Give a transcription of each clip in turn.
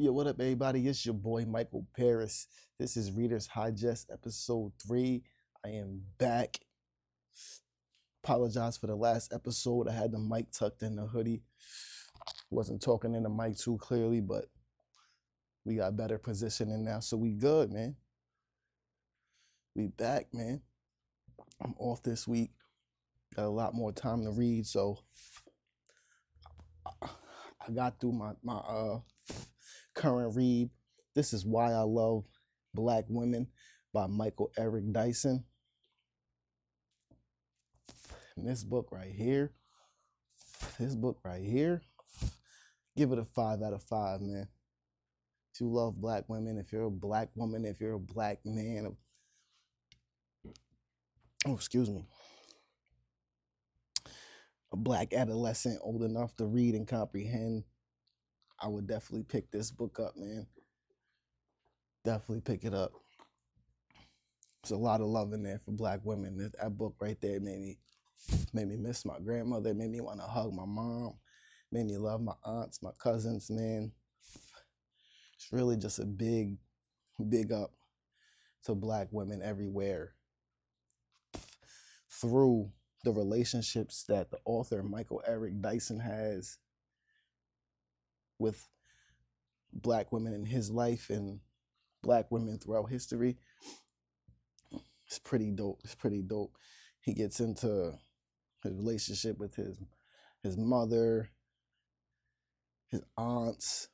Yo, what up, everybody? It's your boy Michael Paris. This is Reader's HighGest episode 3. I am back. Apologize for the last episode. I had the mic tucked in the hoodie. Wasn't talking in the mic too clearly, but we got better positioning now, so we good, man. We back, man. I'm off this week. Got a lot more time to read, so I got through my current read. This is Why I Love Black Women by Michael Eric Dyson. And this book right here, give it a 5 out of 5, man. If you love black women, if you're a black woman, if you're a black man, a black adolescent old enough to read and comprehend, I would definitely pick this book up, man. Definitely pick it up. There's a lot of love in there for black women. That book right there made me miss my grandmother, made me want to hug my mom, made me love my aunts, my cousins, man. It's really just a big up to black women everywhere through the relationships that the author Michael Eric Dyson has with black women in his life and black women throughout history. It's pretty dope. He gets into his relationship with his mother, his aunts.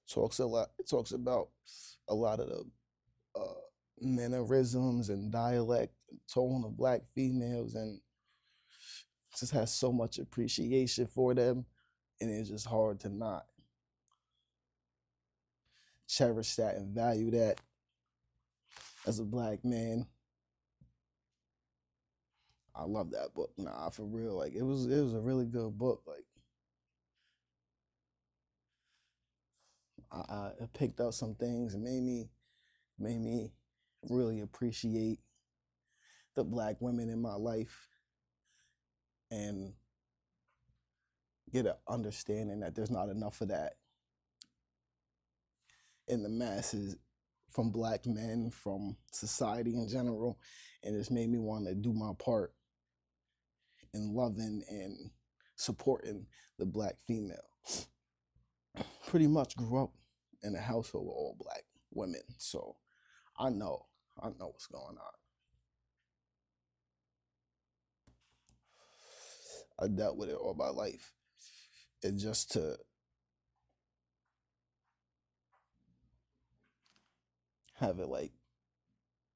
It talks about a lot of the mannerisms and dialect and tone of black females, and just has so much appreciation for them, and it's just hard to not cherish that and value that as a black man. I love that book. Nah, for real. Like it was a really good book. Like I picked up some things and made me really appreciate the black women in my life and get an understanding that there's not enough of that in the masses from black men, from society in general, and it's made me want to do my part in loving and supporting the black female. Pretty much grew up in a household with all black women, so I know what's going on. I dealt with it all my life, and just to have it like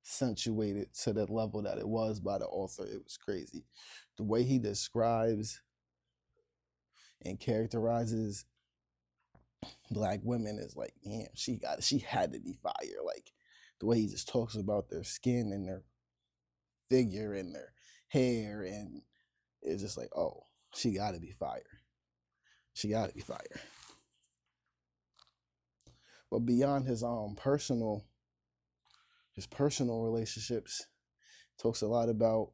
accentuated to the level that it was by the author, it was crazy. The way he describes and characterizes black women is like, damn, she had to be fire. Like the way he just talks about their skin and their figure and their hair, and it's just like, oh, she gotta be fire. She gotta be fire. But beyond his personal relationships, talks a lot about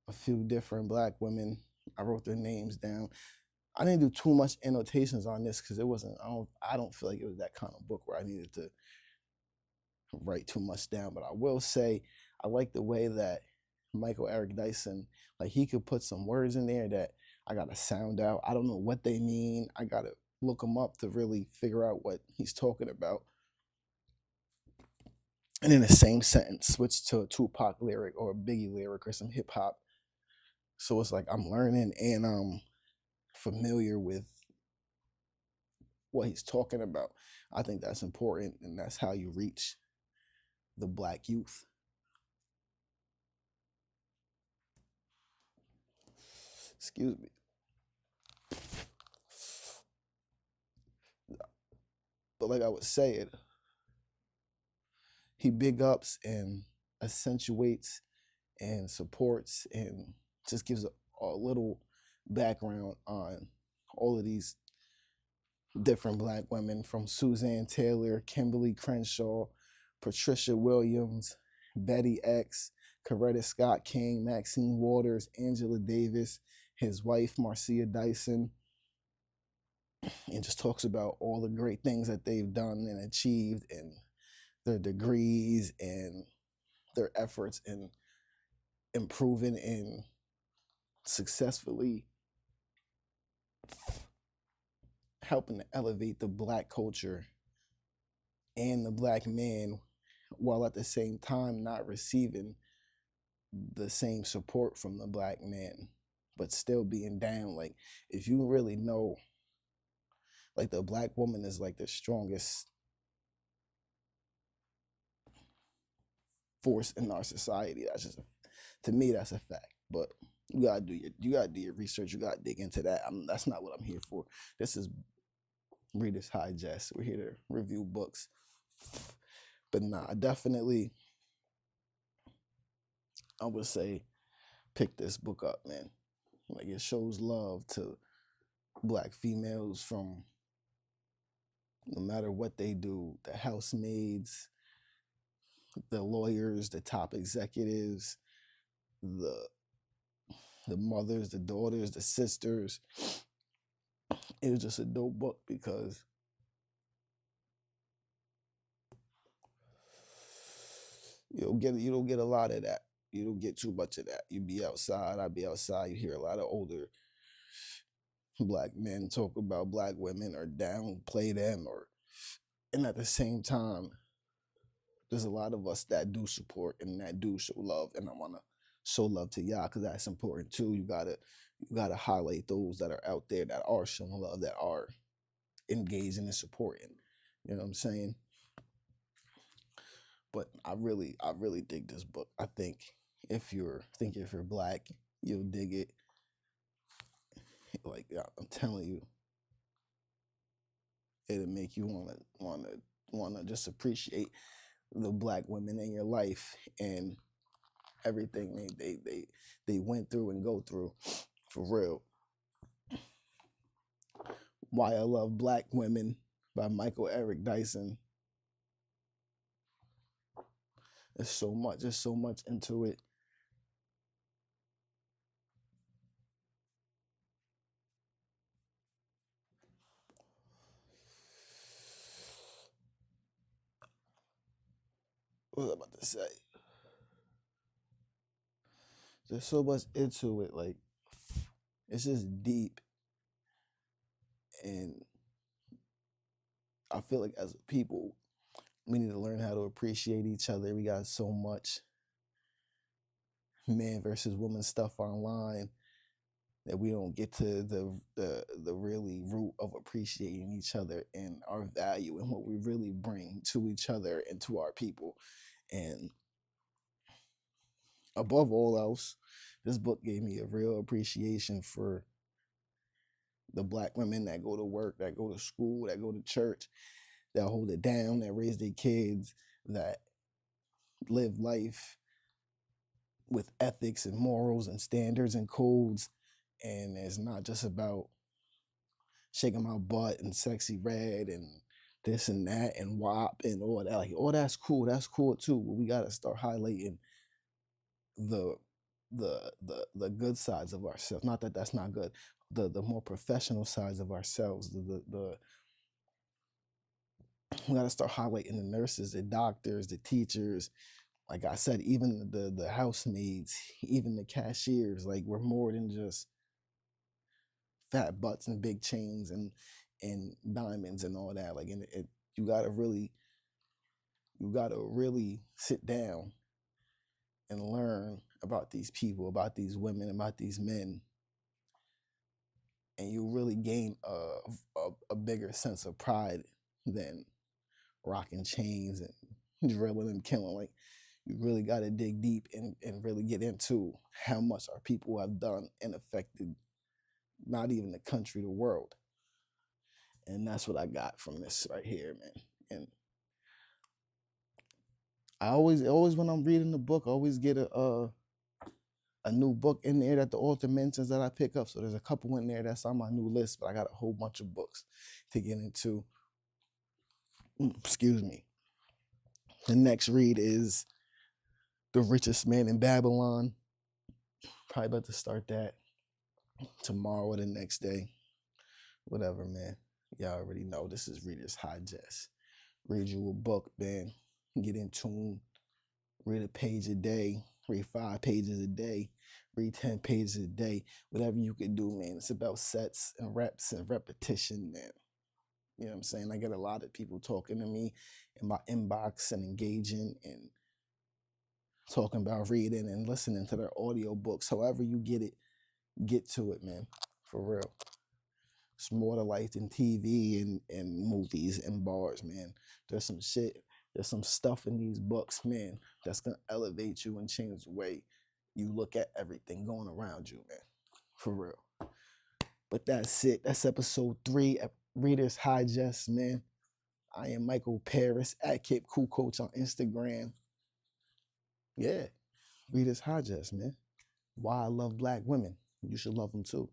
a few different black women. I wrote their names down. I didn't do too much annotations on this because it wasn't. I don't feel like it was that kind of book where I needed to write too much down. But I will say I like the way that Michael Eric Dyson, like he could put some words in there that I gotta sound out. I don't know what they mean. I gotta look them up to really figure out what he's talking about. And in the same sentence, switch to a Tupac lyric or a Biggie lyric or some hip hop. So it's like I'm learning and I'm familiar with what he's talking about. I think that's important, and that's how you reach the black youth. Excuse me. But like I was saying, he big ups and accentuates and supports and just gives a little background on all of these different black women, from Suzanne Taylor, Kimberly Crenshaw, Patricia Williams, Betty X, Coretta Scott King, Maxine Waters, Angela Davis, his wife Marcia Dyson, and just talks about all the great things that they've done and achieved, and their degrees and their efforts in improving and successfully helping to elevate the Black culture and the Black man, while at the same time not receiving the same support from the Black man, but still being down. Like, if you really know, like, the Black woman is like the strongest force in our society. That's just, to me, that's a fact. But you gotta do your research. You gotta dig into that. That's not what I'm here for. This is Reader's HighGest. We're here to review books. But nah, definitely, I would say pick this book up, man. Like, it shows love to Black females, from no matter what they do, the housemaids, the lawyers, the top executives, the mothers, the daughters, the sisters. It was just a dope book because you don't get a lot of that. You don't get too much of that. You be outside, I be outside, you hear a lot of older Black men talk about Black women or downplay them, and at the same time, there's a lot of us that do support and that do show love, and I wanna show love to y'all because that's important too. You gotta highlight those that are out there that are showing love, that are engaging and supporting. You know what I'm saying? But I really dig this book. I think if you're Black, you'll dig it. Like, I'm telling you, it'll make you wanna just appreciate the Black women in your life and everything they went through and go through, for real. Why I Love Black Women by Michael Eric Dyson. There's so much into it. What was I about to say? There's so much into it. Like, it's just deep, and I feel like as a people, we need to learn how to appreciate each other. We got so much man versus woman stuff online that we don't get to the really root of appreciating each other and our value and what we really bring to each other and to our people. And above all else, this book gave me a real appreciation for the Black women that go to work, that go to school, that go to church, that hold it down, that raise their kids, that live life with ethics and morals and standards and codes. And it's not just about shaking my butt and sexy red and this and that and WAP and all that. Like, oh, that's cool. That's cool too. But we gotta start highlighting the the good sides of ourselves. Not that that's not good. The more professional sides of ourselves. The we gotta start highlighting the nurses, the doctors, the teachers. Like I said, even the housemaids, even the cashiers. Like, we're more than just fat butts and big chains and diamonds and all that. Like, and you gotta really sit down and learn about these people, about these women, about these men, and you really gain a bigger sense of pride than rocking chains and drilling and killing. Like, you really got to dig deep and really get into how much our people have done and affected not even the country, the world. And that's what I got from this right here, man. And I always when I'm reading the book, I always get a new book in there that the author mentions that I pick up. So there's a couple in there that's on my new list, but I got a whole bunch of books to get into. Excuse me. The next read is The Richest Man in Babylon. Probably about to start that tomorrow or the next day. Whatever, man. Y'all already know this is Reader's HighGest. Read you a book, man. Get in tune. Read a page a day. Read 5 pages a day. Read 10 pages a day. Whatever you can do, man. It's about sets and reps and repetition, man. You know what I'm saying? I get a lot of people talking to me in my inbox and engaging and talking about reading and listening to their audio books. However you get it, get to it, man. For real. It's more to life than TV and movies and bars, man. There's some shit, there's some stuff in these books, man, that's gonna elevate you and change the way you look at everything going around you, man. For real. But that's it. That's episode 3 at Reader's HighGest, man. I am Michael Paris at Cape Cool Coach on Instagram. Yeah, Reader's HighGest, man. Why I love black women. You should love them too.